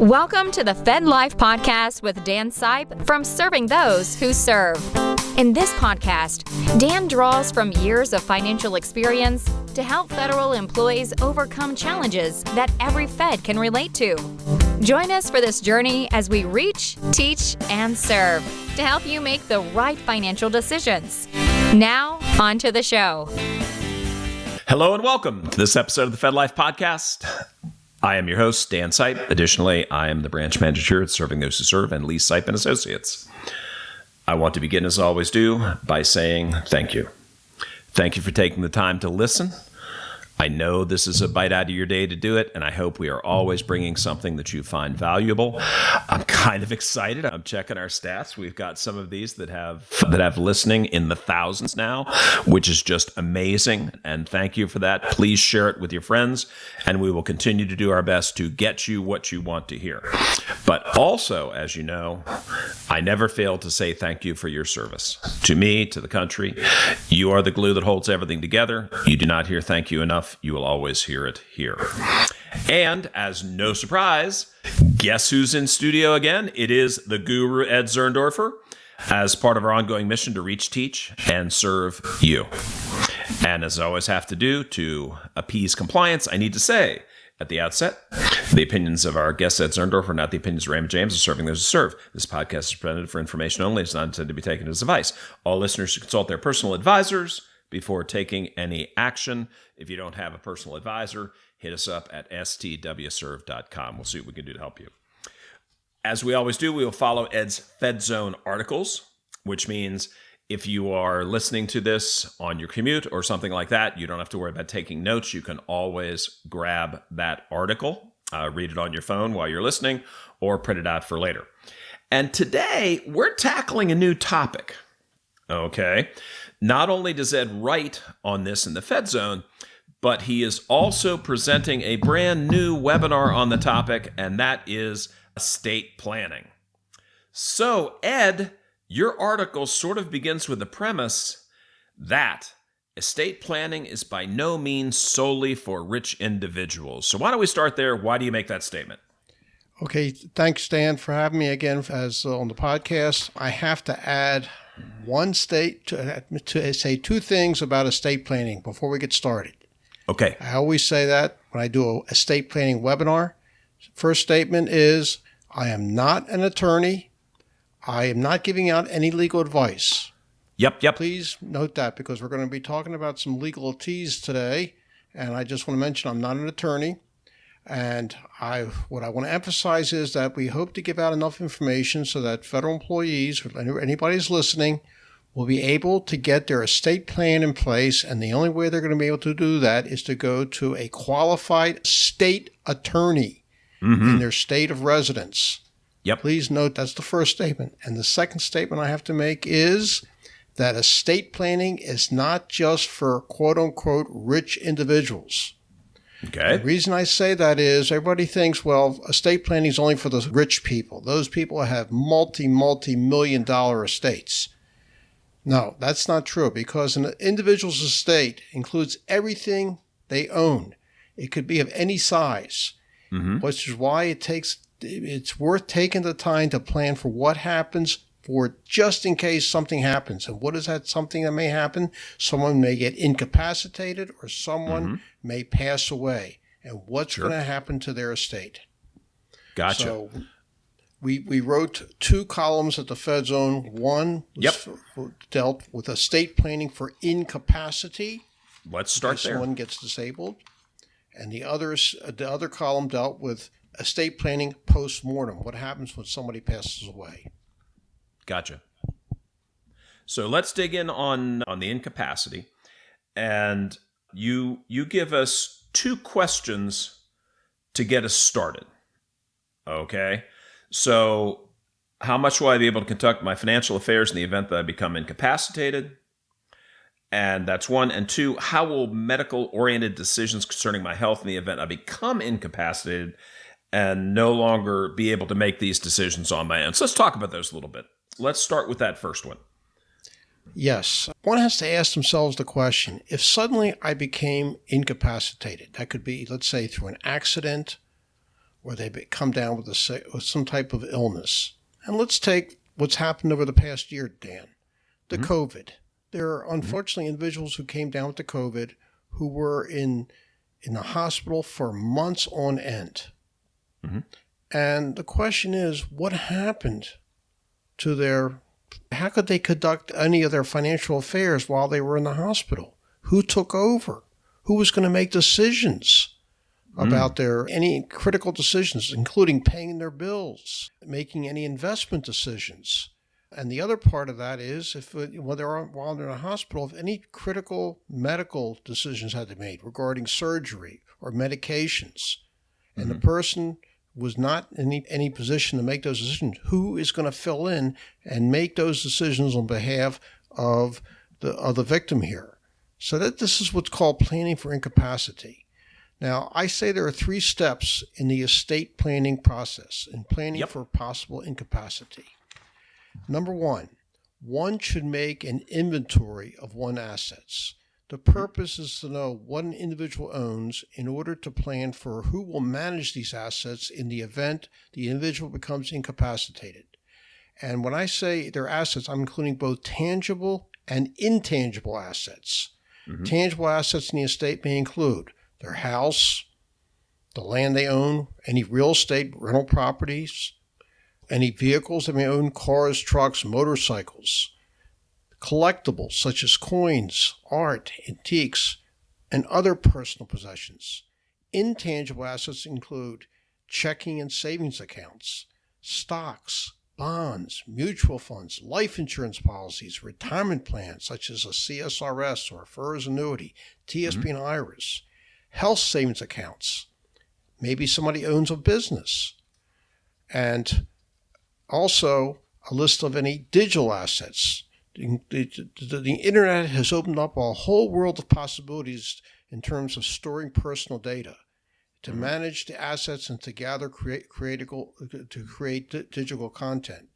Welcome to the Fed Life Podcast with Dan Sipe from Serving Those Who Serve. In this podcast, Dan draws from years of financial experience to help federal employees overcome challenges that every Fed can relate to. Join us for this journey as we reach, teach, and serve to help you make the right financial decisions. Now, on to the show. Hello and welcome to this episode of the Fed Life Podcast. I am your host, Dan Sipe. Additionally, I am the branch manager at Serving Those Who Serve and Lee Sipe & Associates. I want to begin, as I always do, by saying thank you. Thank you for taking the time to listen. I know this is a bite out of your day to do it, and I hope we are always bringing something that you find valuable. I'm kind of excited. I'm checking our stats. We've got some of these that have listening in the thousands now, which is just amazing, and thank you for that. Please share it with your friends, and we will continue to do our best to get you what you want to hear. But also, as you know, I never fail to say thank you for your service. To me, to the country, you are the glue that holds everything together. You do not hear thank you enough. You will always hear it here. And as no surprise, guess who's in studio again? It is the guru, Ed Zerndorfer, as part of our ongoing mission to reach, teach, and serve you. And as I always have to do to appease compliance, I need to say at the outset, the opinions of our guest, Ed Zerndorfer, are not the opinions of Raymond James of Serving Those Who Serve. This podcast is presented for information only. It's not intended to be taken as advice. All listeners should consult their personal advisors before taking any action. If you don't have a personal advisor, hit us up at stwserve.com. We'll see what we can do to help you. As we always do, we will follow Ed's FedZone articles, which means if you are listening to this on your commute or something like that, you don't have to worry about taking notes. You can always grab that article, read it on your phone while you're listening, or print it out for later. And today, we're tackling a new topic, okay? Not only does Ed write on this in the FedZone, but he is also presenting a brand new webinar on the topic, and that is estate planning. So, Ed, your article sort of begins with the premise that estate planning is by no means solely for rich individuals. So why don't we start there? Why do you make that statement? Okay, thanks, Dan, for having me again as on the podcast. I have to add one state to say two things about estate planning before we get started. Okay. I always say that when I do a estate planning webinar. First statement is, I am not an attorney. I am not giving out any legal advice. Yep. Please note that because we're going to be talking about some legalese today. And I just want to mention I'm not an attorney. And what I want to emphasize is that we hope to give out enough information so that federal employees, or anybody who's listening, will be able to get their estate plan in place. And the only way they're going to be able to do that is to go to a qualified state attorney in their state of residence. Yep. Please note that's the first statement. And the second statement I have to make is that estate planning is not just for quote-unquote rich individuals. Okay. The reason I say that is everybody thinks, well, estate planning is only for the rich people. Those people have multi-million dollar estates. No, that's not true because an individual's estate includes everything they own. It could be of any size, which is why it's worth taking the time to plan for what happens for just in case something happens. And what is that something that may happen? Someone may get incapacitated or someone may pass away. And what's going to happen to their estate? Gotcha. So we wrote two columns at the FedZone. One dealt with estate planning for incapacity. Let's start there. Someone gets disabled. And the other column dealt with estate planning post-mortem. What happens when somebody passes away? Gotcha. So let's dig in on the incapacity. And you give us two questions to get us started. Okay? So how much will I be able to conduct my financial affairs in the event that I become incapacitated? And that's one. And two, how will medical-oriented decisions concerning my health in the event I become incapacitated and no longer be able to make these decisions on my own? So let's talk about those a little bit. Let's start with that first one. Yes. One has to ask themselves the question, if suddenly I became incapacitated, that could be, let's say, through an accident or they come down with some type of illness. And let's take what's happened over the past year, Dan, the COVID. There are unfortunately individuals who came down with the COVID who were in the hospital for months on end. And the question is, what happened to how could they conduct any of their financial affairs while they were in the hospital? Who took over? Who was going to make decisions about any critical decisions, including paying their bills, making any investment decisions? And the other part of that is while they're in a hospital, if any critical medical decisions had to be made regarding surgery or medications, and the person was not in any position to make those decisions, who is going to fill in and make those decisions on behalf of the victim here? So this is what's called planning for incapacity. Now, I say there are 3 steps in the estate planning process in planning for possible incapacity. Number 1, one should make an inventory of one's assets. The purpose is to know what an individual owns in order to plan for who will manage these assets in the event the individual becomes incapacitated. And when I say their assets, I'm including both tangible and intangible assets. Tangible assets in the estate may include their house, the land they own, any real estate, rental properties, any vehicles they may own, cars, trucks, motorcycles, collectibles such as coins, art, antiques, and other personal possessions. Intangible assets include checking and savings accounts, stocks, bonds, mutual funds, life insurance policies, retirement plans such as a CSRS or a FERS annuity, TSP and IRAs, health savings accounts. Maybe somebody owns a business. And also a list of any digital assets. The internet has opened up a whole world of possibilities in terms of storing personal data, to manage the assets and to create digital content.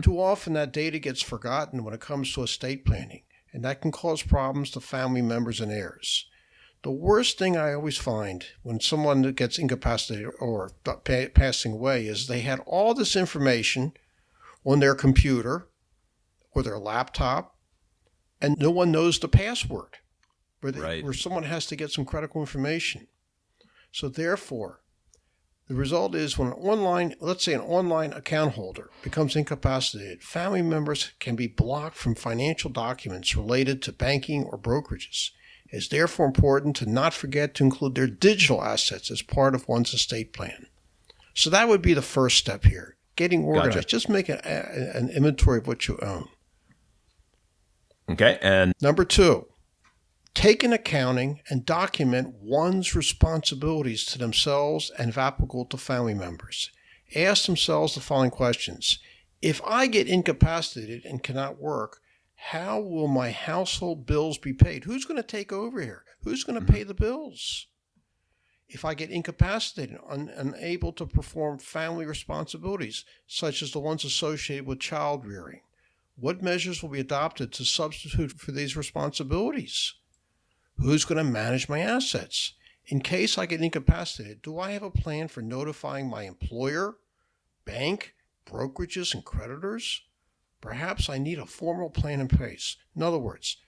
Too often that data gets forgotten when it comes to estate planning, and that can cause problems to family members and heirs. The worst thing I always find when someone gets incapacitated or passing away is they had all this information on their computer or their laptop, and no one knows the password, where someone has to get some critical information. So therefore, the result is when let's say an online account holder becomes incapacitated, family members can be blocked from financial documents related to banking or brokerages. It is therefore important to not forget to include their digital assets as part of one's estate plan. So that would be the first step here, getting organized. Gotcha. Just make an inventory of what you own. Okay. And Number 2, take an accounting and document one's responsibilities to themselves and, if applicable, to family members. Ask themselves the following questions. If I get incapacitated and cannot work, how will my household bills be paid? Who's going to take over here? Who's going to pay the bills? If I get incapacitated, unable to perform family responsibilities, such as the ones associated with child rearing, what measures will be adopted to substitute for these responsibilities? Who's going to manage my assets? In case I get incapacitated, do I have a plan for notifying my employer, bank, brokerages, and creditors? Perhaps I need a formal plan in place. In other words,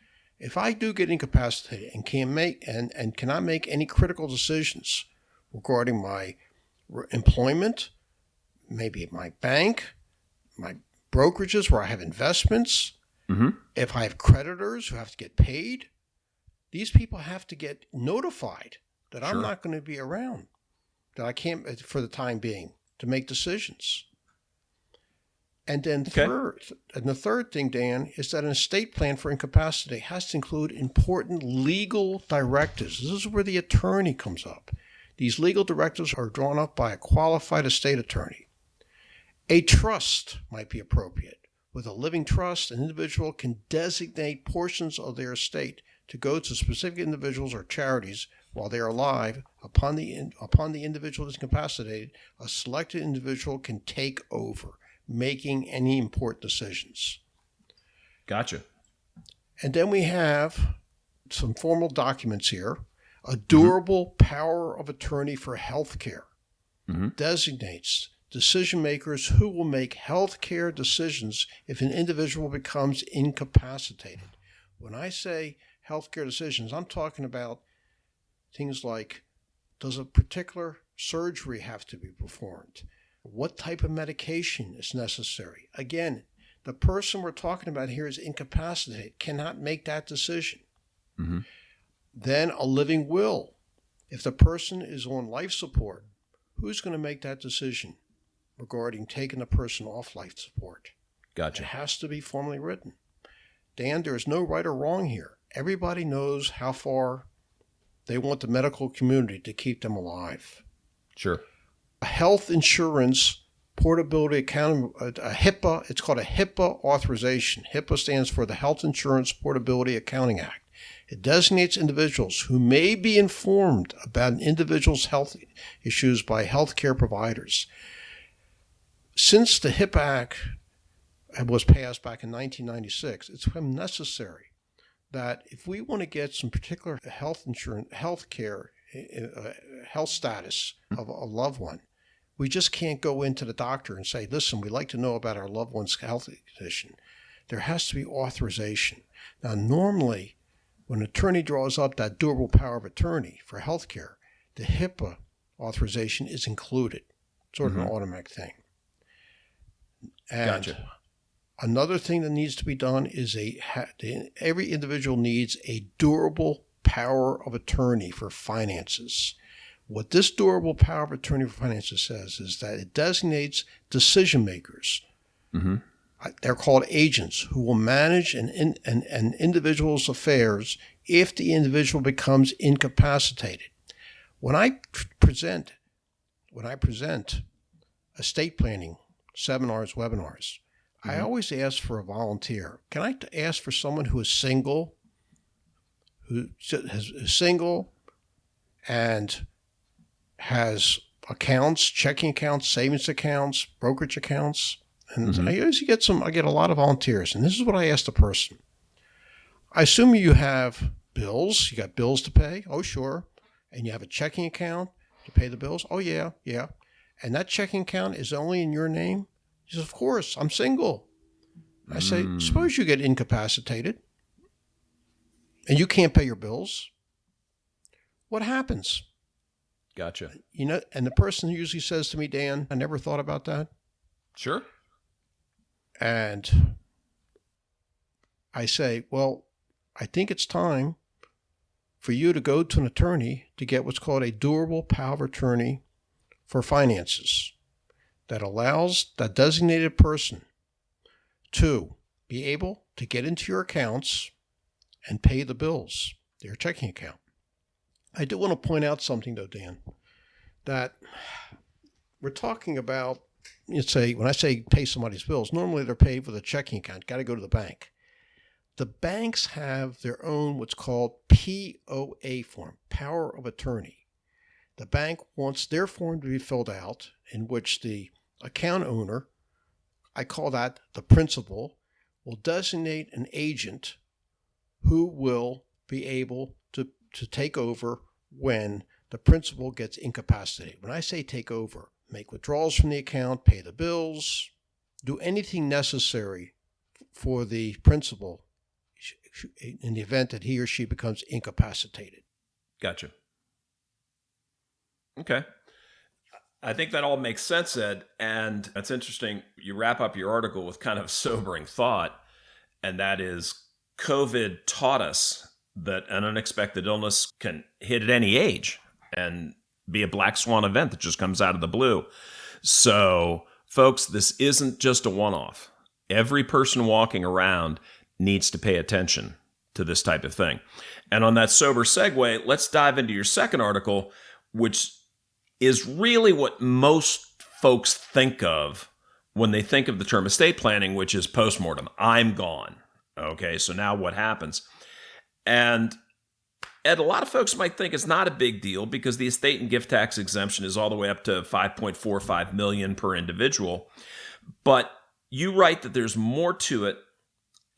if I do get incapacitated and cannot make any critical decisions regarding my employment, maybe my bank, my brokerages where I have investments, if I have creditors who have to get paid, these people have to get notified that I'm not going to be around, that I can't, for the time being, to make decisions. And then the third thing, Dan, is that an estate plan for incapacity has to include important legal directives. This is where the attorney comes up. These legal directives are drawn up by a qualified estate attorney. A trust might be appropriate. With a living trust, an individual can designate portions of their estate to go to specific individuals or charities while they are alive. Upon the individual is incapacitated, a selected individual can take over, making any important decisions. Gotcha. And then we have some formal documents here. A durable power of attorney for health care. designates decision makers who will make healthcare decisions if an individual becomes incapacitated. When I say healthcare decisions, I'm talking about things like, does a particular surgery have to be performed? What type of medication is necessary? Again, the person we're talking about here is incapacitated, cannot make that decision. Then a living will. If the person is on life support, who's going to make that decision regarding taking the person off life support? Gotcha. It has to be formally written. Dan, there's no right or wrong here. Everybody knows how far they want the medical community to keep them alive. Sure. A health insurance portability accounting, a HIPAA, it's called a HIPAA authorization. HIPAA stands for the Health Insurance Portability Accounting Act. It designates individuals who may be informed about an individual's health issues by healthcare providers. Since the HIPAA Act was passed back in 1996, it's become necessary that if we want to get some particular health insurance, healthcare, health status of a loved one, we just can't go into the doctor and say, listen, we'd like to know about our loved one's health condition. There has to be authorization. Now, normally, when an attorney draws up that durable power of attorney for healthcare, the HIPAA authorization is included, sort of an automatic thing. And Gotcha. another thing that needs to be done is every individual needs a durable power of attorney for finances. What this durable power of attorney for finances says is that it designates decision makers. They're called agents who will manage an individual's affairs if the individual becomes incapacitated. When I present estate planning seminars, webinars, I always ask for a volunteer. Can I ask for someone who is single, and has accounts, checking accounts, savings accounts, brokerage accounts? And I get a lot of volunteers. And this is what I ask the person. I assume you have bills. You got bills to pay? Oh, sure. And you have a checking account to pay the bills? Oh, yeah. And that checking account is only in your name? He says, of course, I'm single. I say, suppose you get incapacitated and you can't pay your bills. What happens? Gotcha. And the person usually says to me, Dan, I never thought about that. Sure. And I say, well, I think it's time for you to go to an attorney to get what's called a durable power of attorney for finances that allows that designated person to be able to get into your accounts and pay the bills, their checking account. I do want to point out something, though, Dan, that we're talking about, when I say pay somebody's bills, normally they're paid with a checking account, got to go to the bank. The banks have their own what's called POA form, power of attorney. The bank wants their form to be filled out, in which the account owner, I call that the principal, will designate an agent who will be able to take over when the principal gets incapacitated. When I say take over, make withdrawals from the account, pay the bills, do anything necessary for the principal in the event that he or she becomes incapacitated. Gotcha. Okay. I think that all makes sense, Ed. And that's interesting. You wrap up your article with kind of a sobering thought, and that is COVID taught us that an unexpected illness can hit at any age and be a black swan event that just comes out of the blue. So, folks, this isn't just a one-off. Every person walking around needs to pay attention to this type of thing. And on that sober segue, let's dive into your second article, which is really what most folks think of when they think of the term estate planning, which is postmortem. I'm gone. Okay, so now what happens? And Ed, a lot of folks might think it's not a big deal because the estate and gift tax exemption is all the way up to $5.45 million per individual. But you write that there's more to it,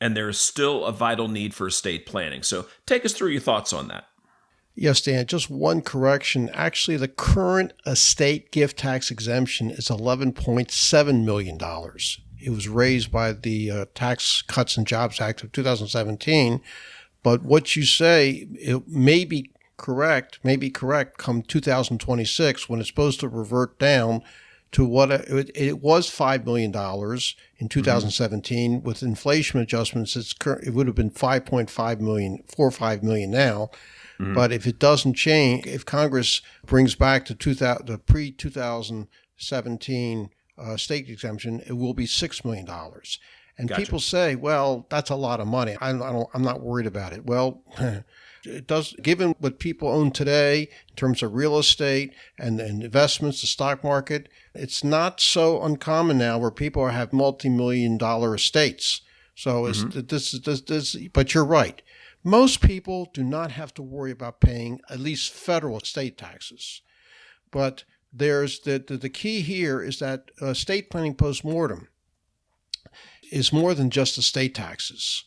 and there is still a vital need for estate planning. So take us through your thoughts on that. Yes, Dan, just one correction. Actually, the current estate gift tax exemption is $11.7 million. It was raised by the Tax Cuts and Jobs Act of 2017. But what you say, it may be correct come 2026 when it's supposed to revert down to what it was $5 million in 2017. Mm-hmm. With inflation adjustments, it would have been 4 or 5 million now. Mm-hmm. But if it doesn't change, if Congress brings back the pre-2017 state exemption, it will be $6 million. And Gotcha. People say, well, that's a lot of money. I'm not worried about it. Well, it does, given what people own today in terms of real estate and investments, the stock market, it's not so uncommon now where people have multi-million-dollar estates. So mm-hmm. But you're right. Most people do not have to worry about paying at least federal estate taxes. But there's the key here is that estate planning postmortem is more than just estate taxes.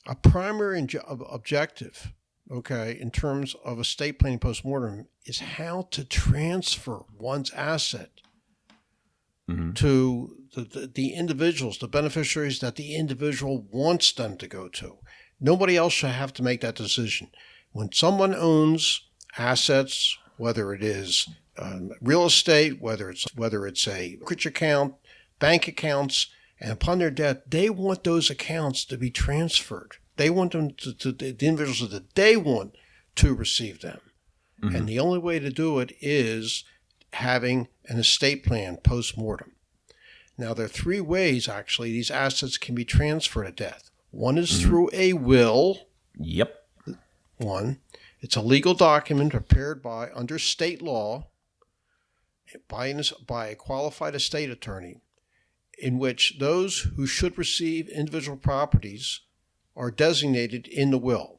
A primary objective, in terms of estate planning postmortem, is how to transfer one's asset mm-hmm. to the individuals, the beneficiaries that the individual wants them to go to. Nobody else should have to make that decision. When someone owns assets, whether it is real estate, whether it's a mortgage account, bank accounts, and upon their death, they want those accounts to be transferred. They want them to the individuals that they want to receive them. Mm-hmm. And the only way to do it is having an estate plan post-mortem. Now, there are 3 ways, actually, these assets can be transferred at death. One is mm-hmm. through a will. Yep. One. It's a legal document prepared under state law by a qualified estate attorney, in which those who should receive individual properties are designated in the will.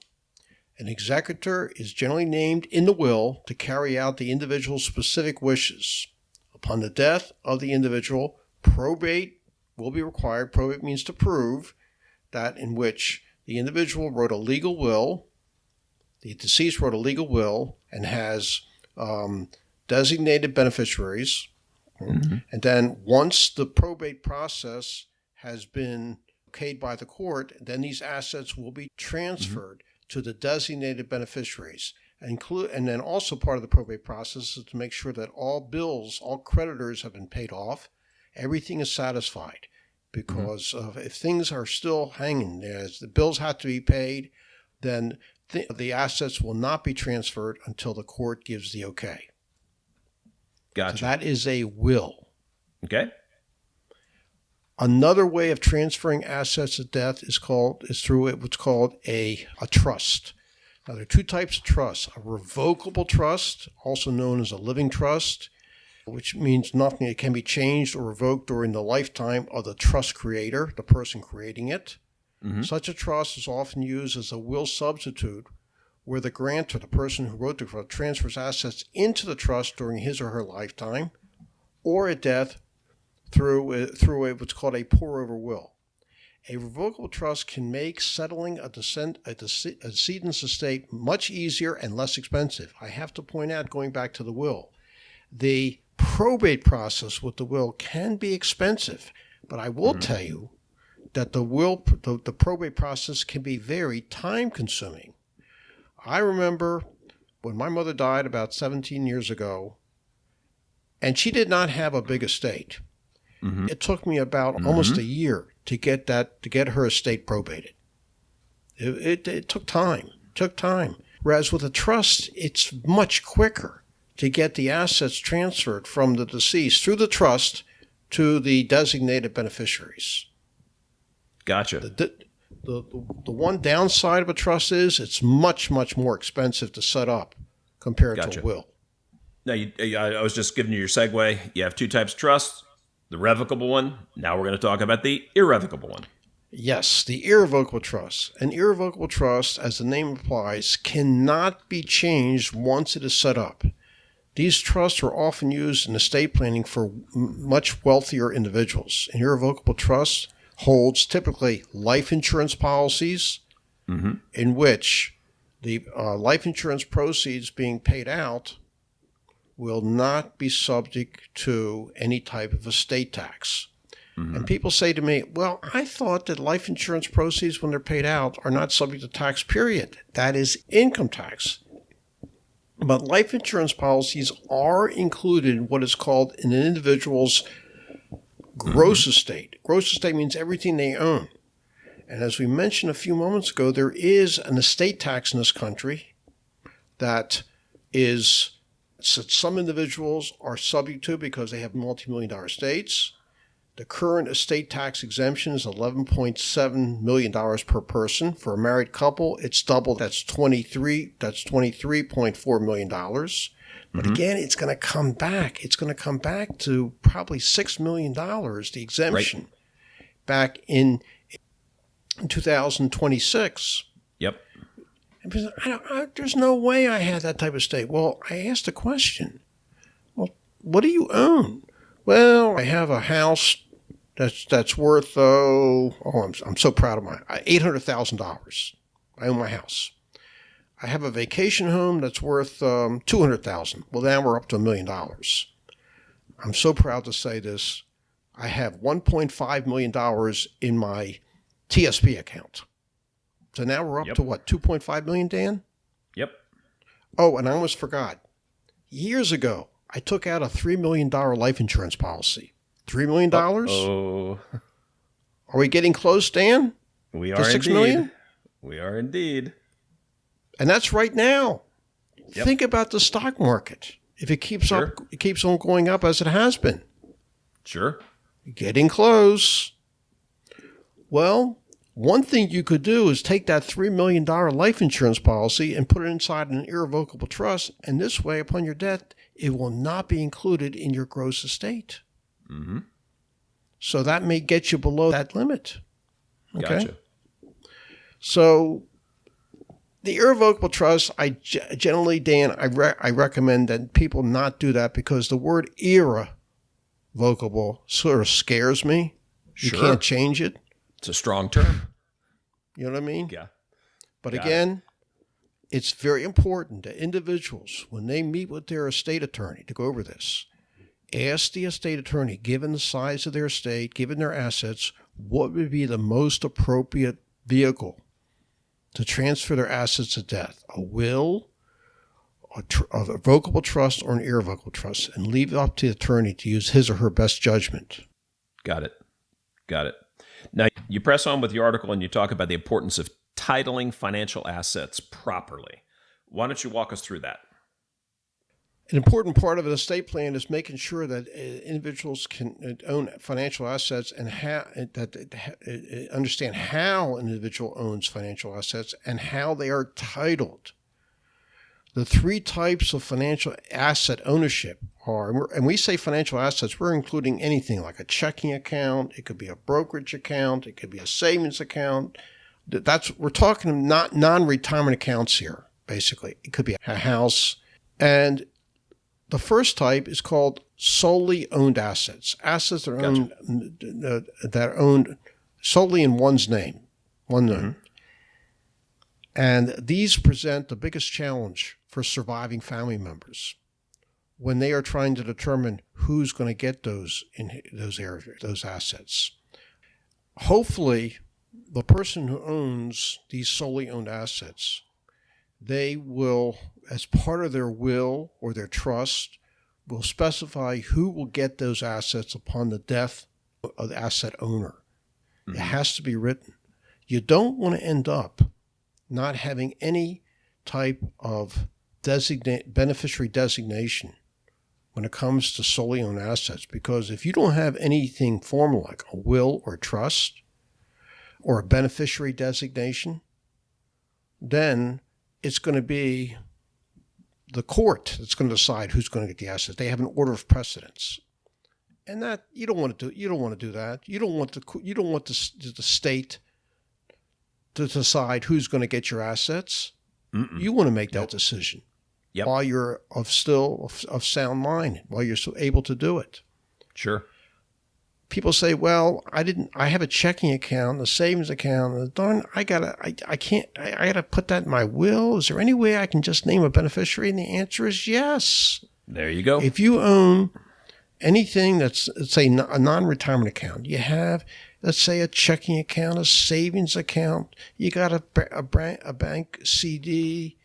An executor is generally named in the will to carry out the individual's specific wishes. Upon the death of the individual, probate will be required. Probate means to prove that in which the individual wrote a legal will, the deceased wrote a legal will, and has designated beneficiaries. Mm-hmm. And then once the probate process has been okayed by the court, then these assets will be transferred mm-hmm. to the designated beneficiaries. And then also part of the probate process is to make sure that all bills, all creditors have been paid off. Everything is satisfied. Because mm-hmm. If things are still hanging, as the bills have to be paid, then the assets will not be transferred until the court gives the okay. Gotcha. So that is a will. Okay. Another way of transferring assets at death is through what's called a trust. Now, there are 2 types of trusts: a revocable trust, also known as a living trust, which means nothing. It can be changed or revoked during the lifetime of the trust creator, the person creating it. Mm-hmm. Such a trust is often used as a will substitute, where the grantor, the person who wrote the trust, transfers assets into the trust during his or her lifetime, or at death through what's called a pour-over will. A revocable trust can make settling a decedent's estate much easier and less expensive. I have to point out, going back to the will, the probate process with the will can be expensive, but I will mm-hmm. tell you that the probate process can be very time-consuming. I remember when my mother died about 17 years ago, and she did not have a big estate. Mm-hmm. It took me about mm-hmm. almost a year to get her estate probated. It took time. Whereas with a trust, it's much quicker to get the assets transferred from the deceased through the trust to the designated beneficiaries. Gotcha. The one downside of a trust is it's much, much more expensive to set up compared Gotcha. to a will. Now, I was just giving you your segue. You have 2 types of trusts: the revocable one. Now we're going to talk about the irrevocable one. Yes, the irrevocable trust. An irrevocable trust, as the name implies, cannot be changed once it is set up. These trusts are often used in estate planning for much wealthier individuals. An irrevocable trust holds typically life insurance policies mm-hmm. in which the life insurance proceeds being paid out will not be subject to any type of estate tax. And people say to me, well, I thought that life insurance proceeds, when they're paid out, are not subject to tax, period. That is income tax. But life insurance policies are included in what is called an individual's gross estate. Gross estate means everything they own. And as we mentioned a few moments ago, there is an estate tax in this country that is some individuals are subject to because they have multi-million-dollar estates. The current estate tax exemption is $11.7 million per person. For a married couple, it's double. That's $23.4 million. But again, it's going to come back. It's going to come back to probably $6 million, the exemption, back in 2026. Yep. And there's no way I had that type of estate. Well, I asked a question. Well, what do you own? Well, I have a house that's worth I'm so proud of mine. $800,000. I own my house. I have a vacation home that's worth $200,000. Well, now we're up to $1 million. I'm so proud to say this. I have $1.5 million in my TSP account. So now we're up to what, $2.5 million, Dan? Yep. Oh, and I almost forgot. Years ago, I took out a $3 million life insurance policy. $3 million? Oh. Are we getting close, Dan? We to are $6 indeed. million? We are indeed. And that's right now. Yep. Think about the stock market. If it keeps Sure. up, it keeps on going up as it has been. Sure. Getting close. Well, one thing you could do is take that $3 million life insurance policy and put it inside an irrevocable trust, and this way, upon your death, it will not be included in your gross estate. Mm-hmm. So that may get you below that limit. Okay? Gotcha. So the irrevocable trust, I generally, Dan, I recommend that people not do that because the word irrevocable sort of scares me. Sure. You can't change it. It's a strong term. You know what I mean? Yeah. But Got again, it's very important that individuals, when they meet with their estate attorney to go over this, ask the estate attorney, given the size of their estate, given their assets, what would be the most appropriate vehicle to transfer their assets at death? A will, a revocable trust, or an irrevocable trust, and leave it up to the attorney to use his or her best judgment. Got it. Now, you press on with your article and you talk about the importance of titling financial assets properly. Why don't you walk us through that? An important part of an estate plan is making sure that individuals can own financial assets and understand how an individual owns financial assets and how they are titled. The three types of financial asset ownership are, and we say financial assets, we're including anything like a checking account, it could be a brokerage account, it could be a savings account. We're talking not non-retirement accounts here, basically. It could be a house. And the first type is called solely owned assets. Assets that are owned solely in one's name, one name. Mm-hmm. And these present the biggest challenge for surviving family members when they are trying to determine who's going to get those areas, those assets. Hopefully, the person who owns these solely owned assets, they will, as part of their will or their trust, will specify who will get those assets upon the death of the asset owner. Mm-hmm. It has to be written. You don't want to end up not having any type of beneficiary designation when it comes to solely owned assets, because if you don't have anything formal like a will or trust or a beneficiary designation, then it's going to be the court that's going to decide who's going to get the assets. They have an order of precedence, and that you don't want to do. You don't want to do that. You don't want the state to decide who's going to get your assets. Mm-mm. You want to make that decision while you're of sound mind, while you're so able to do it. Sure. people say, well, I have a checking account, a savings account, and darn, I gotta put that in my will. Is there any way I can just name a beneficiary? And the answer is yes. There you go. If you own anything that's, let's say, a non-retirement account, you have, let's say, a checking account, a savings account, you got a bank CD,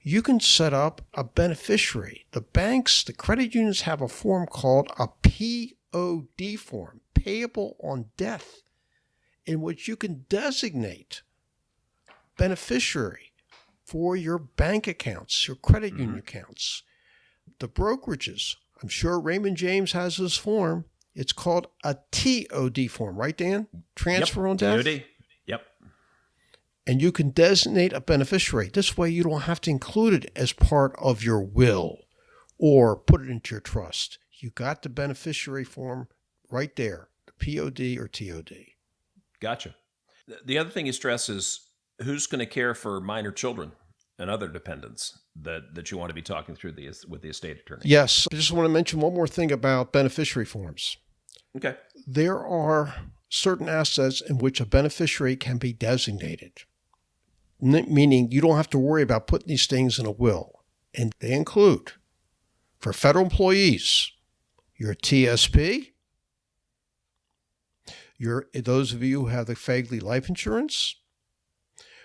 you can set up a beneficiary. The banks, the credit unions have a form called a POD form, payable on death, in which you can designate beneficiary for your bank accounts, your credit union accounts. The brokerages, I'm sure Raymond James has this form. It's called a TOD form, right, Dan? Transfer on death? TOD. Yep. And you can designate a beneficiary. This way you don't have to include it as part of your will or put it into your trust. You got the beneficiary form right there, the POD or TOD. Gotcha. The other thing you stress is who's going to care for minor children and other dependents that you want to be talking through with the estate attorney. Yes. I just want to mention one more thing about beneficiary forms. Okay. There are certain assets in which a beneficiary can be designated, meaning you don't have to worry about putting these things in a will. And they include, for federal employees, your TSP, those of you who have the Fagley life insurance,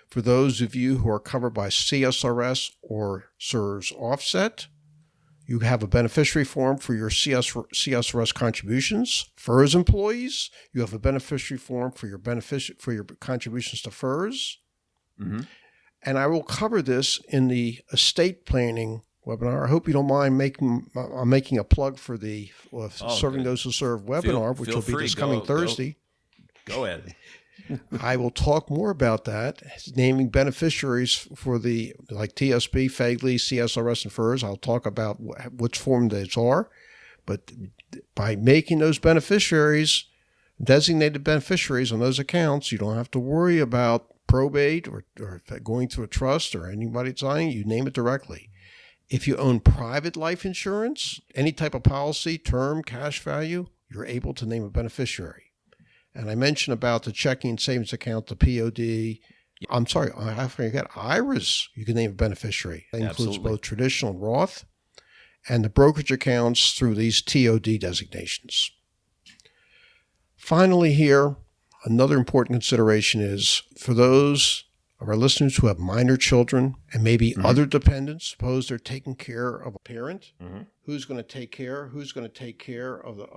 for those of you who are covered by CSRS or CSRS offset, you have a beneficiary form for your CSRS contributions. FERS employees, you have a beneficiary form for your contributions to FERS. Mm-hmm. And I will cover this in the estate planning webinar. I hope you don't mind I'm making a plug for the Serving Those Who Serve webinar, which will be this coming Thursday. Go ahead. I will talk more about that, naming beneficiaries for like TSP, Fagley, CSRS, and FERS. I'll talk about which form those are. But by making those beneficiaries, designated beneficiaries on those accounts, you don't have to worry about probate or going through a trust or anybody signing. You name it directly. If you own private life insurance, any type of policy, term, cash value, you're able to name a beneficiary. And I mentioned about the checking and savings account, the POD. I'm sorry, I forget IRAs. You can name a beneficiary. That includes both traditional and Roth, and the brokerage accounts through these TOD designations. Finally here, another important consideration is for those of our listeners who have minor children and maybe other dependents. Suppose they're taking care of a parent. Who's going to take care of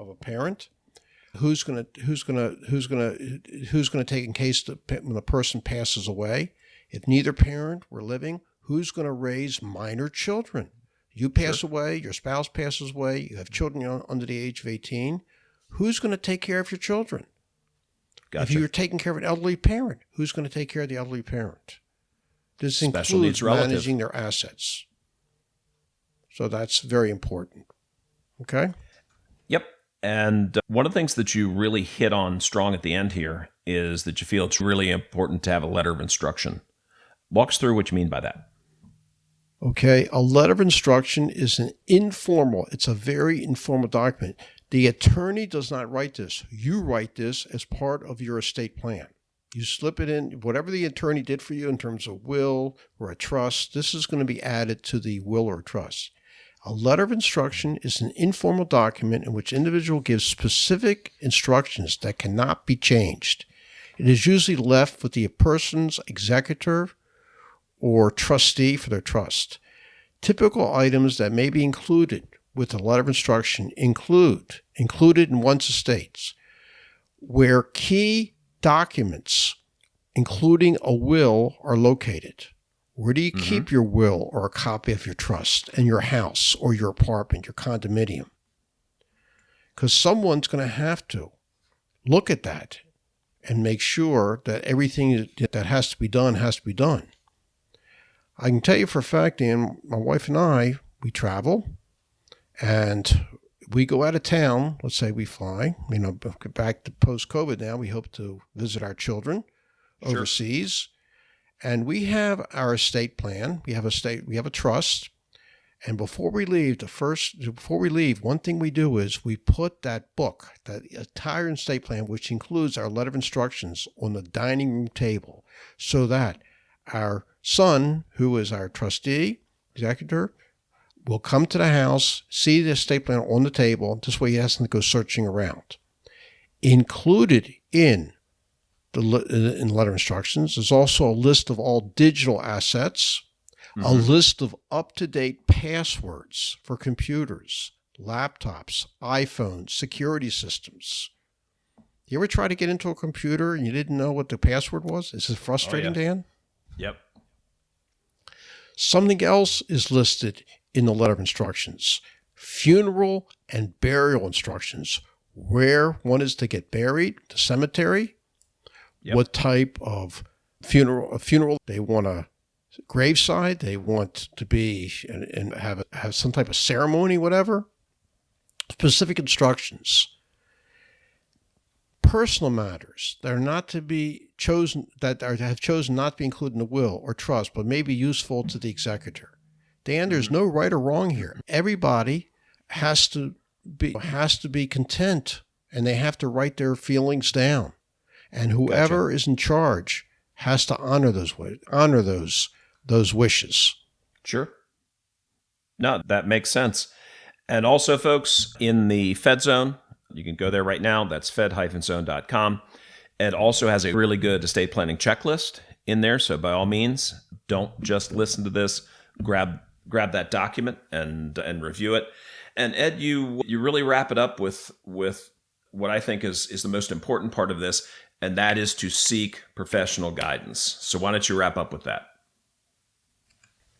a parent? Who's going to take in case when the person passes away? If neither parent were living, who's going to raise minor children? You pass away, your spouse passes away, you have children under the age of 18. Who's going to take care of your children? Gotcha. If you're taking care of an elderly parent, who's going to take care of the elderly parent? This includes managing their assets. So that's very important. Okay? Yep. And one of the things that you really hit on strong at the end here is that you feel it's really important to have a letter of instruction. Walk us through what you mean by that. Okay, a letter of instruction is it's a very informal document. The attorney does not write this. You write this as part of your estate plan. You slip it in, whatever the attorney did for you in terms of will or a trust, this is going to be added to the will or trust. A letter of instruction is an informal document in which individual gives specific instructions that cannot be changed. It is usually left with the person's executor or trustee for their trust. Typical items that may be included with a letter of instruction included in one's estates, where key documents, including a will, are located. Where do you keep your will or a copy of your trust and your house or your apartment, your condominium? Because someone's going to have to look at that and make sure that everything that has to be done has to be done. I can tell you for a fact, Dan, my wife and I, we travel and we go out of town. Let's say we fly, back to post-COVID now, we hope to visit our children overseas. And we have our estate plan. We have a trust, And before we leave, one thing we do is we put that book, that entire estate plan, which includes our letter of instructions, on the dining room table so that our son, who is our trustee, executor, will come to the house, see the estate plan on the table. This way he hasn't to go searching around. Included in the letter of instructions is also a list of all digital assets, a list of up-to-date passwords for computers, laptops, iPhones, security systems. You ever try to get into a computer and you didn't know what the password was? Is it frustrating, Dan? Yep. Something else is listed in the letter of instructions: funeral and burial instructions, where one is to get buried, the cemetery, what type of funeral they want, a graveside, they want to be and have some type of ceremony, whatever. Specific instructions. Personal matters that are not to be chosen, have chosen not to be included in the will or trust, but may be useful to the executor. Dan, there's no right or wrong here. Everybody has to be content, and they have to write their feelings down. And whoever is in charge has to honor those wishes. Sure. No, that makes sense. And also, folks, in the Fed Zone, you can go there right now. That's fed-zone.com. It also has a really good estate planning checklist in there. So by all means, don't just listen to this. Grab that document and review it. And Ed, you really wrap it up with what I think is the most important part of this, and that is to seek professional guidance. So why don't you wrap up with that?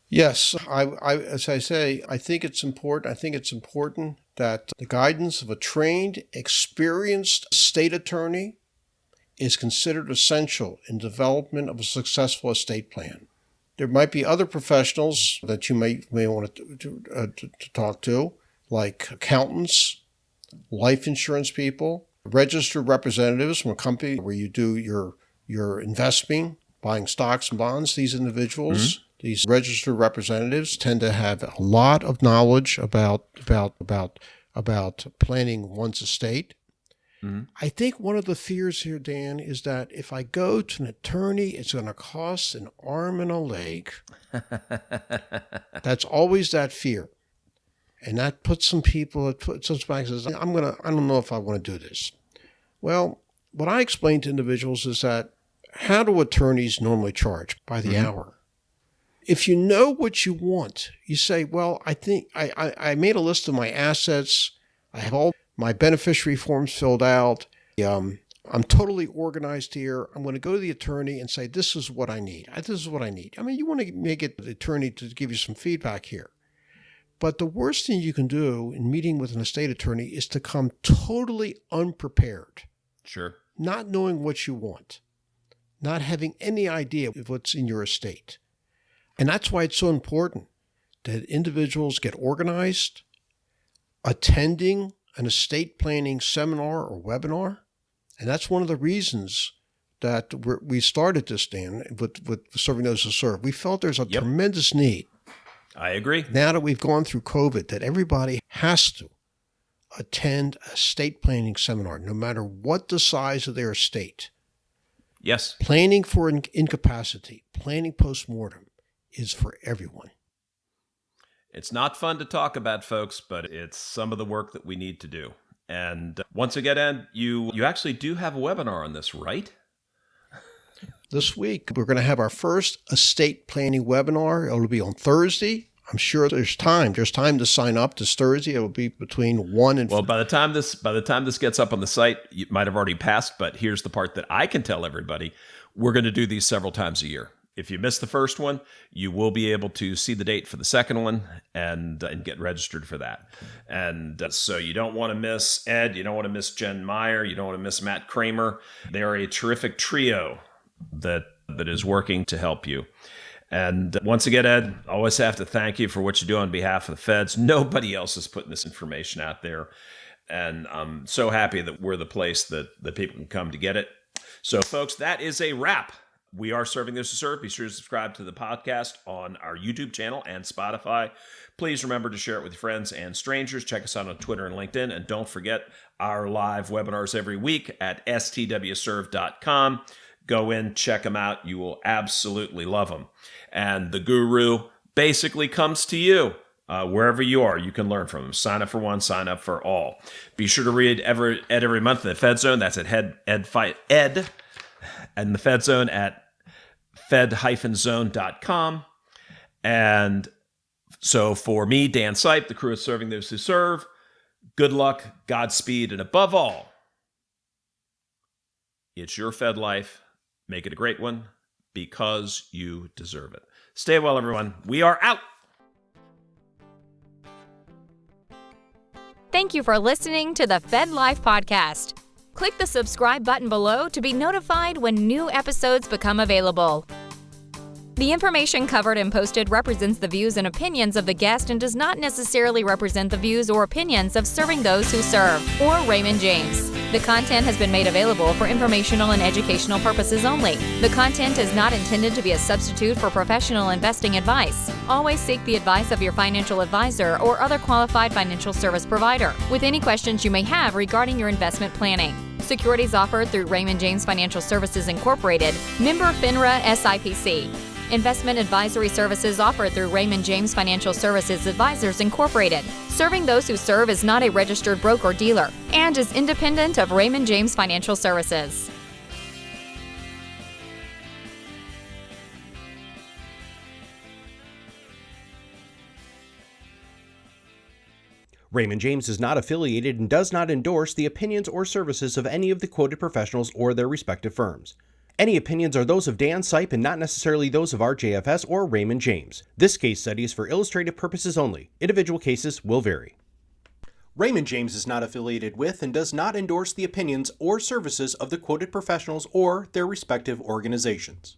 Yes, as I say, I think it's important. I think it's important that the guidance of a trained, experienced estate attorney is considered essential in development of a successful estate plan. There might be other professionals that you may want to talk to, like accountants, life insurance people, registered representatives from a company where you do your investing, buying stocks and bonds. These individuals, these registered representatives, tend to have a lot of knowledge about planning one's estate. I think one of the fears here, Dan, is that if I go to an attorney, it's going to cost an arm and a leg. That's always that fear. And that puts some people, it puts us back and says, I don't know if I want to do this. Well, what I explain to individuals is that, how do attorneys normally charge? By the hour. If you know what you want, you say, well, I think I made a list of my assets. I have all my beneficiary forms filled out. I'm totally organized here. I'm going to go to the attorney and say, this is what I need. This is what I need. I mean, you want to make it the attorney to give you some feedback here. But the worst thing you can do in meeting with an estate attorney is to come totally unprepared. Sure. Not knowing what you want. Not having any idea of what's in your estate. And that's why it's so important that individuals get organized, attending an estate planning seminar or webinar. And that's one of the reasons that we started this, Dan, with Serving Those Who Serve. We felt there's a tremendous need. I agree. Now that we've gone through COVID, that everybody has to attend a estate planning seminar, no matter what the size of their estate. Yes. Planning for incapacity, planning postmortem is for everyone. It's not fun to talk about, folks, but it's some of the work that we need to do. And once again, Ed, you actually do have a webinar on this, right? This week, we're going to have our first estate planning webinar. It'll be on Thursday. I'm sure there's time. There's time to sign up this Thursday. It will be between 1 and 4. Well, by the time this gets up on the site, it might have already passed, but here's the part that I can tell everybody. We're going to do these several times a year. If you missed the first one, you will be able to see the date for the second one and get registered for that. And so you don't want to miss Ed. You don't want to miss Jen Meyer. You don't want to miss Matt Kramer. They are a terrific trio that is working to help you. And once again, Ed, I always have to thank you for what you do on behalf of the feds. Nobody else is putting this information out there. And I'm so happy that we're the place that people can come to get it. So, folks, that is a wrap. We are Serving Those Who Serve. Be sure to subscribe to the podcast on our YouTube channel and Spotify. Please remember to share it with your friends and strangers. Check us out on Twitter and LinkedIn. And don't forget our live webinars every week at stwserve.com. Go in, check them out. You will absolutely love them. And the guru basically comes to you. Wherever you are, you can learn from them. Sign up for one, sign up for all. Be sure to read every month in the Fed Zone. That's at Ed and the Fed Zone at fed-zone.com. And so for me, Dan Sipe, the crew of Serving Those Who Serve, good luck, Godspeed, and above all, it's your Fed life. Make it a great one because you deserve it. Stay well, everyone. We are out. Thank you for listening to the Fed Life Podcast. Click the subscribe button below to be notified when new episodes become available. The information covered and posted represents the views and opinions of the guest and does not necessarily represent the views or opinions of Serving Those Who Serve or Raymond James. The content has been made available for informational and educational purposes only. The content is not intended to be a substitute for professional investing advice. Always seek the advice of your financial advisor or other qualified financial service provider with any questions you may have regarding your investment planning. Securities offered through Raymond James Financial Services Incorporated, member FINRA SIPC. Investment advisory services offered through Raymond James Financial Services Advisors Incorporated. Serving Those Who Serve is not a registered broker-dealer and is independent of Raymond James Financial Services. Raymond James is not affiliated and does not endorse the opinions or services of any of the quoted professionals or their respective firms. Any opinions are those of Dan Sipe and not necessarily those of RJFS or Raymond James. This case study is for illustrative purposes only. Individual cases will vary. Raymond James is not affiliated with and does not endorse the opinions or services of the quoted professionals or their respective organizations.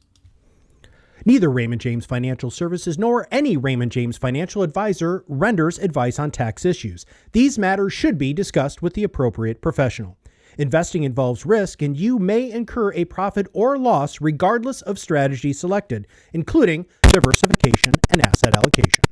Neither Raymond James Financial Services nor any Raymond James financial advisor renders advice on tax issues. These matters should be discussed with the appropriate professional. Investing involves risk, and you may incur a profit or loss regardless of strategy selected, including diversification and asset allocation.